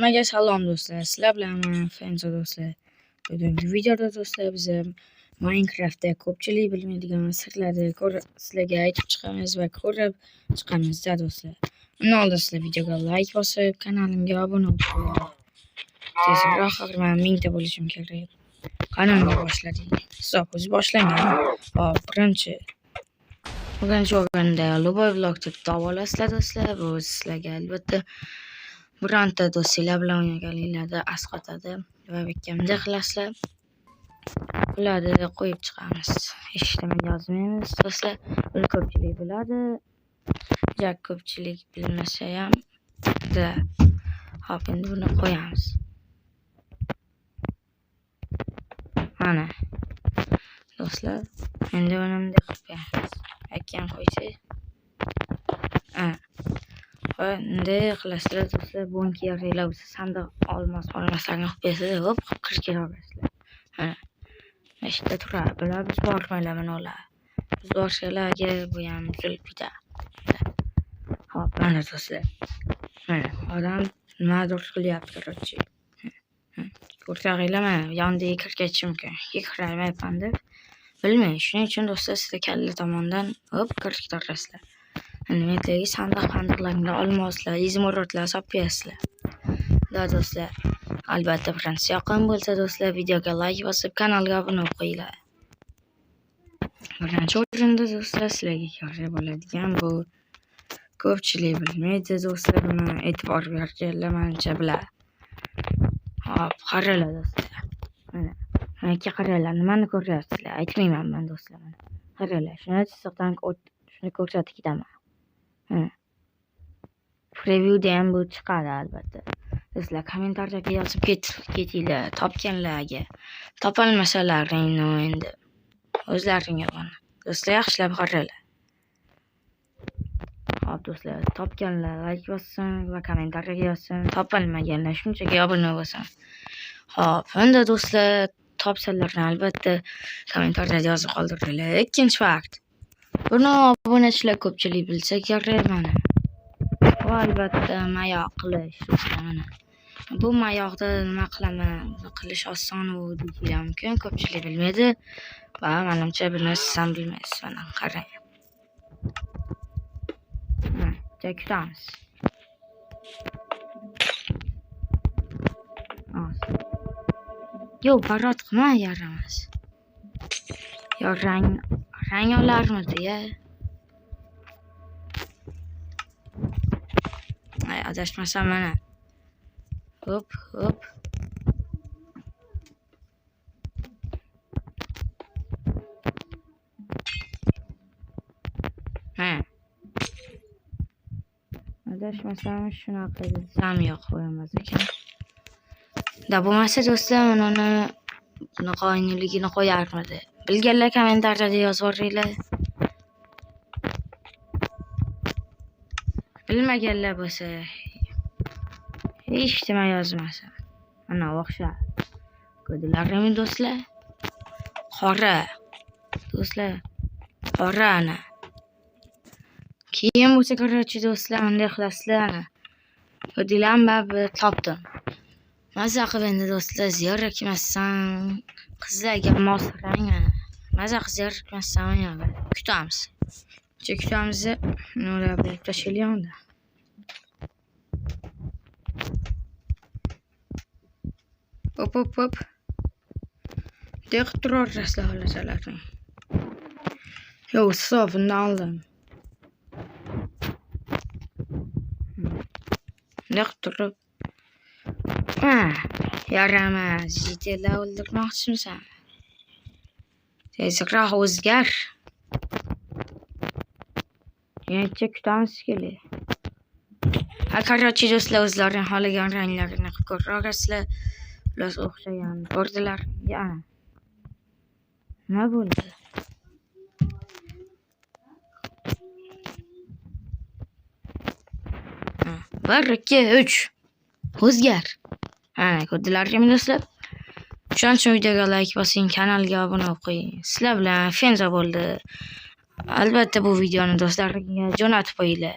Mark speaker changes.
Speaker 1: Hammaga salom do'stlar. Sizlar bilan men Fenzo do'stlar. Bugungi videoda do'stlar biz Minecraftda ko'pchilik bilmaydigan sirlarni sizlarga aytib chiqamiz va ko'rib chiqamiz do'stlar. Uni oldin sizlar videoga like bosib, kanalimga obuna bo'lib, tezroq men 1000 ta bo'lishim kerak. Qanday boshladik? Hisob o'zi boshlangan. Hop, birinchi o'rinda Luboy vlog deb davolasizlar do'stlar. Bu sizlarga albatta bironta do'stlar bilan o'ynaganinglarda asqatadi va bekkamda qilasizlar. Ularni qo'yib chiqamiz. Hech nima yozmaymiz do'stlar. Buni ko'pchilik biladi. Ja ko'pchilik bilmasa ham hop, endi buni qo'yamiz. Mana do'stlar, endi buni bunday qilib qo'yamiz. Akam qo'ysak. Endi qilasizlar do'stlar, bunki yaraylar bo'lsa sandiq olmaslarni qo'yasiz, hop, 40 kilogrammsizlar. Mana ishda turadi. Bular biz bormaylar mana ular. Biz boshqalarga bu ham buzilib ketadi. Hop, mana do'stlar. Mana odam nimadir qilyapti, короче. Ko'rsag'inglar, mana yondiga kirgachi mumkin. Kirmayapman deb bilmang. Shuning uchun do'stlar, sizlar kalla tomondan hop kirib ketasizlar. Nimatligi sandiqlarni olmoslar, izmurotlar sopyasizlar. Do'stlar, albatta birinchi yoqqan bo'lsa do'stlar, videoga like bosib, kanalga obuna qo'yinglar. Birinchi o'rinda do'stlar, sizlarga kerak bo'ladigan bu ko'pchilik bilmaydi do'stlar, buni e'tibor berganlar menimcha biladi. Hop, qaranglar do'stlar. Mana qaranglar, nimani ko'ryapsizlar? Aytmayman men do'stlar. Mana qaranglar, shuni chiziqdan shuni ko'rsatib ketaman. Previewda ham bu chiqadi albatta. Sizlar kommentariyada yozib ketinglar, topganlarga. Topolmasalaringni endi o'zlaringga bana. Do'stlar, yaxshilab qaranglar. Hop do'stlar, topganlar like bossin va kommentariyaga yozsin. Topolmaganlar shunchaki obuna bo'lsin. Hop, endi do'stlar, topsalarni albatta kommentariyada yozib qoldiringlar. Ikkinchi fakt. Buni obunachilar ko'pchilik bilsa kerak mana. Bu albatta mayoq qilish mana. Bu mayoqda nima qilaman? Qilish oson bo'lishi mumkin, ko'pchilik bilmaydi. Va menimcha buni siz ham bilmaysiz. Mana qarang. Kutamiz. Yo'q, parod qilma, yaramas. Yo rang olarmidi ya? Adashmasam mana. Hop. Adashmasam shunaqa desam yo'q qo'yamiz ekan. Da bo'lmasa do'stlar, uni qo'yinligini qo'yarmidi. Bilganlar kommentariyada yozib yuboringlar. Bilmaganlar bo'lsa hech nima yozmasa. Mana o'xshab. Ko'rdilarmi do'stlar? Qora. Do'stlar, qora ana. Keyin bo'lsa qarorchi do'stlar, bunday qilasizlar. Ko'rdilarmi, men topdim. Maza qilib endi do'stlar, ziyoratmasdan qizlarga mos rang ana. Maza qilib ziyoratmasdan o'ynaymiz. Kutamiz. Kutamiz. Nima bo'lib tashlayapti? Hop. Dek turarlar holasalarni. Yo'q, hisobini oldim. Dek turib. Yaramas. Jitela o'ldirmoqchimisan? Tezroq o'zgar. Yancha kutamiz kerak. Qarorchi do'stlar, o'zlarining xohlagan ranglarini ko'rasizlar. Ular o'xshagan. Ko'rdilar. Nima bo'ldi? 1, 2, 3. O'zgar. Ko'rdilarmi do'stlar? Shuning uchun videoga like bosing, kanalga obuna qo'ying. Sizlar bilan Fenzo bo'ldi. Albatta bu videoni do'stlarga jo'natib qo'yinglar.